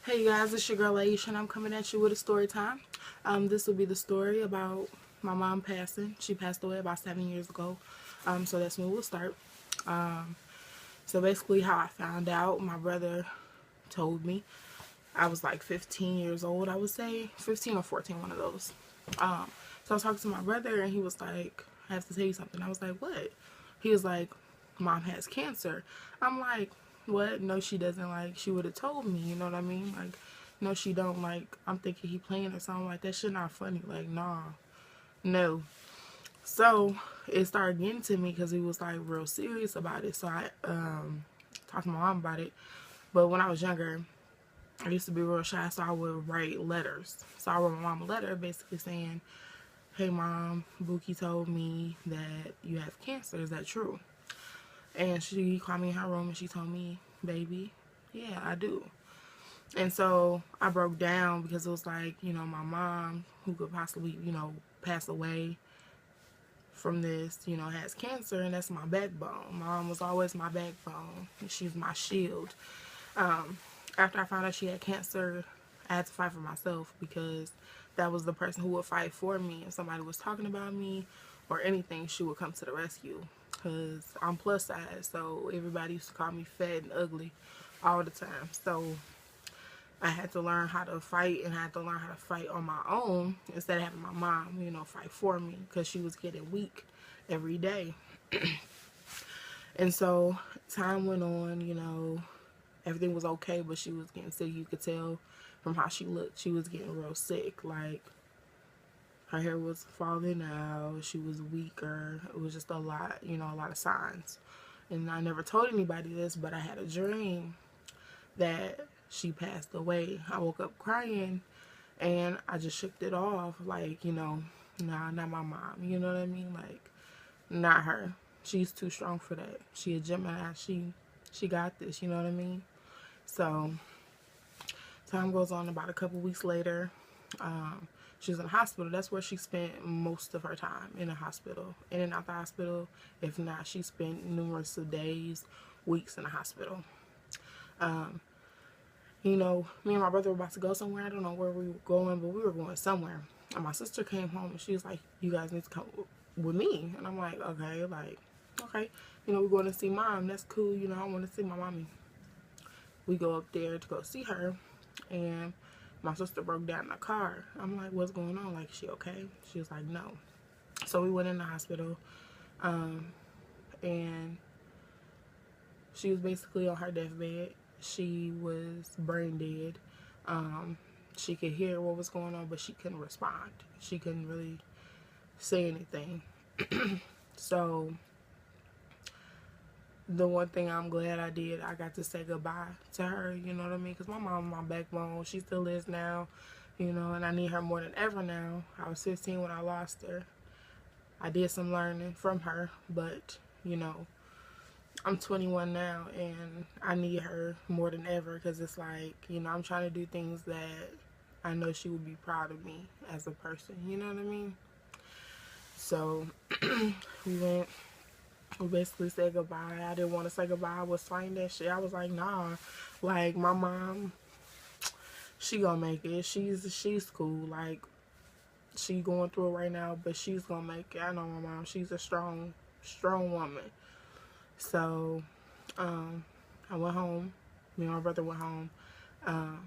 Hey you guys, it's your girl Liesha and I'm coming at you with a story time. This will be the story about my mom passing. She passed away about 7 years ago. So that's when we'll start. Um, so basically how I found out, my brother told me. I was like 15 years old, I would say. 15 or 14, one of those. So I was talking to my brother and he was like, I have to tell you something. I was like, what? He was like, Mom has cancer. I'm like, what? No, she doesn't. Like, she would have told me, you know what I mean? Like, no, she don't. Like, I'm thinking he playing or something like that. Shit not funny. Like, nah, no. So it started getting to me because he was like real serious about it. So I talked to my mom about it. But when I was younger, I used to be real shy, so I would write letters. So I wrote my mom a letter basically saying, hey mom, Buki told me that you have cancer. Is that true? And she called me in her room and she told me, baby, yeah, I do. And so I broke down because it was like, my mom, who could possibly, pass away from this, has cancer, and that's my backbone. My mom was always my backbone. She's my shield. Um, After I found out she had cancer, I had to fight for myself because that was the person who would fight for me. If somebody was talking about me or anything, she would come to the rescue. Because I'm plus size, so everybody used to call me fat and ugly all the time. So I had to learn how to fight, and I had to learn how to fight on my own instead of having my mom, fight for me because she was getting weak every day. And so time went on, everything was okay, but she was getting sick. You could tell from how she looked. She was getting real sick. Like, her hair was falling out. She was weaker. It was just a lot, a lot of signs. And I never told anybody this, but I had a dream that she passed away. I woke up crying, and I just shook it off. Like, nah, not my mom. You know what I mean? Like, not her. She's too strong for that. She a Gemini. She got this. You know what I mean? So time goes on. About a couple weeks later, she was in the hospital. That's where she spent most of her time, in the hospital, in and out the hospital. If not, she spent numerous of days, weeks in the hospital. Um, Me and my brother were about to go somewhere. I don't know where we were going, but we were going somewhere. And my sister came home and she was like, you guys need to come with me. And I'm like, okay. We're going to see mom. That's cool. I want to see my mommy. We go up there to go see her, and my sister broke down in the car. I'm like, what's going on? Like, is she okay? She was like, no. So we went in the hospital, and she was basically on her deathbed. She was brain dead. She could hear what was going on, but she couldn't respond. She couldn't really say anything. So the one thing I'm glad I did, I got to say goodbye to her, you know what I mean? Because my mom, my backbone, she still is now, and I need her more than ever now. I was 15 when I lost her. I did some learning from her, but, I'm 21 now, and I need her more than ever because it's like, I'm trying to do things that I know she would be proud of me as a person, you know what I mean? So we basically said goodbye. I didn't want to say goodbye. I was fighting that shit. I was like, nah. Like, my mom, she gonna make it. She's cool. Like, she going through it right now, but she's gonna make it. I know my mom. She's a strong woman. So, I went home. Me and my brother went home. Um,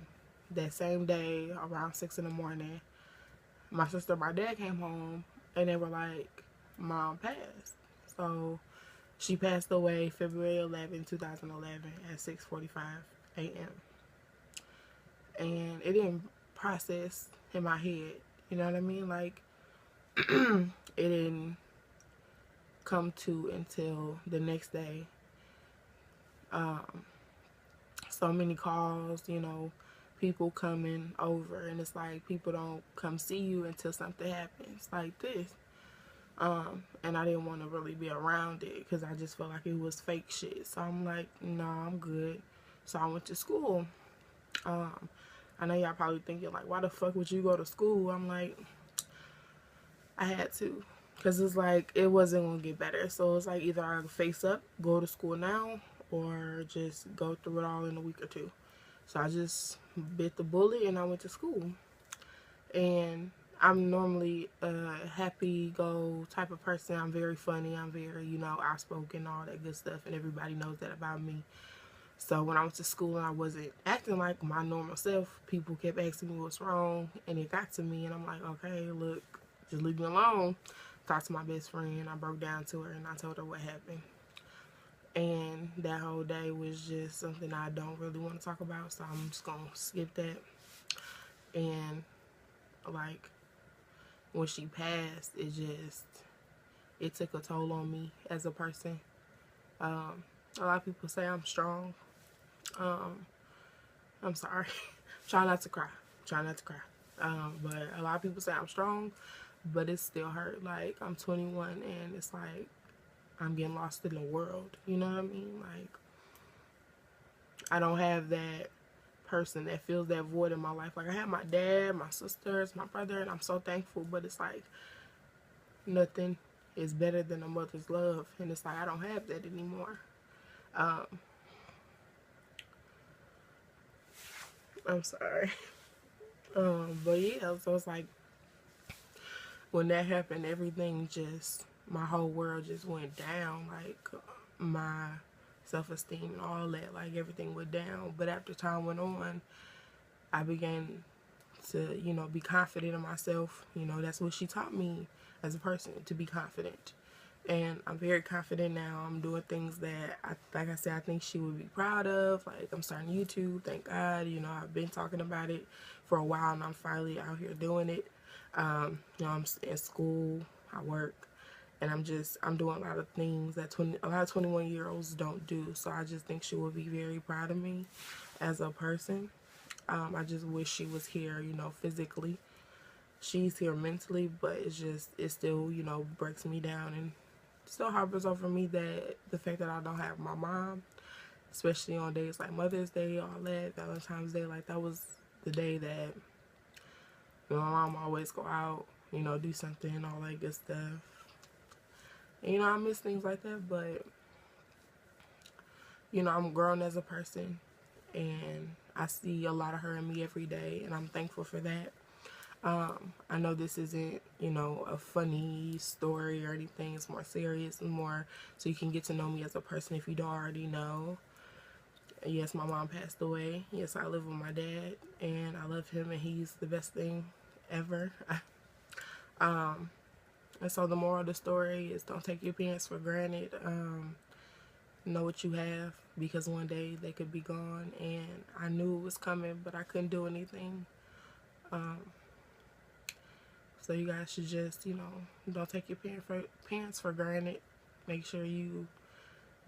that same day, around 6 in the morning, my sister and my dad came home, and they were like, Mom passed. So, she passed away February 11, 2011 at 6:45 a.m. And it didn't process in my head. You know what I mean? Like, it didn't come to until the next day. So many calls, people coming over, and it's like people don't come see you until something happens like this. And I didn't want to really be around it because I just felt like it was fake shit. So I'm like, no, I'm good. So I went to school. I know y'all probably thinking like, why the fuck would you go to school? I'm like, I had to. Because it's like, it wasn't going to get better. So it's like either I face up, go to school now, or just go through it all in a week or two. So I just bit the bullet and I went to school. And I'm normally a happy go type of person. I'm very funny. I'm very, outspoken, all that good stuff. And everybody knows that about me. So when I went to school and I wasn't acting like my normal self, people kept asking me what's wrong. And it got to me. And I'm like, okay, look, just leave me alone. Talked to my best friend. I broke down to her and I told her what happened. And that whole day was just something I don't really want to talk about. So I'm just going to skip that. And like, when she passed, it took a toll on me as a person. A lot of people say I'm strong. I'm sorry. Try not to cry. Try not to cry. But a lot of people say I'm strong, but it still hurt. Like, I'm 21 and it's like I'm getting lost in the world. You know what I mean? Like, I don't have that person that fills that void in my life. Like, I have my dad, my sisters, my brother, and I'm so thankful, but it's like nothing is better than a mother's love, and it's like I don't have that anymore. I'm sorry. But yeah, so it's like when that happened, everything just, my whole world just went down. Like, my self-esteem and all that, like, everything went down. But after time went on, I began to, be confident in myself. That's what she taught me as a person, to be confident. And I'm very confident now. I'm doing things that, like I said, I think she would be proud of. Like, I'm starting YouTube, thank God. I've been talking about it for a while, and I'm finally out here doing it. I'm in school, I work, and I'm doing a lot of things that a lot of 21-year-olds don't do. So I just think she would be very proud of me as a person. I just wish she was here, physically. She's here mentally, but it still, breaks me down and still harbors over me that the fact that I don't have my mom, especially on days like Mother's Day, all that, Valentine's Day, like, that was the day that my mom always go out, do something, all that good stuff. And, I miss things like that, but, I'm grown as a person, and I see a lot of her in me every day, and I'm thankful for that. I know this isn't, a funny story or anything. It's more serious and more so you can get to know me as a person if you don't already know. Yes, my mom passed away. Yes, I live with my dad, and I love him, and he's the best thing ever. And so the moral of the story is, don't take your parents for granted. Know what you have, because one day they could be gone, and I knew it was coming, but I couldn't do anything. So you guys should just, don't take your parents for granted. Make sure you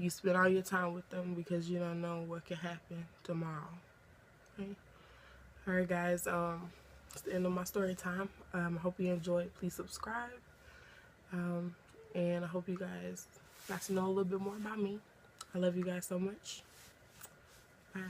spend all your time with them, because you don't know what could happen tomorrow. Okay? Alright, guys, it's the end of my story time. I hope you enjoyed. Please subscribe. And I hope you guys got to know a little bit more about me. I love you guys so much. Bye.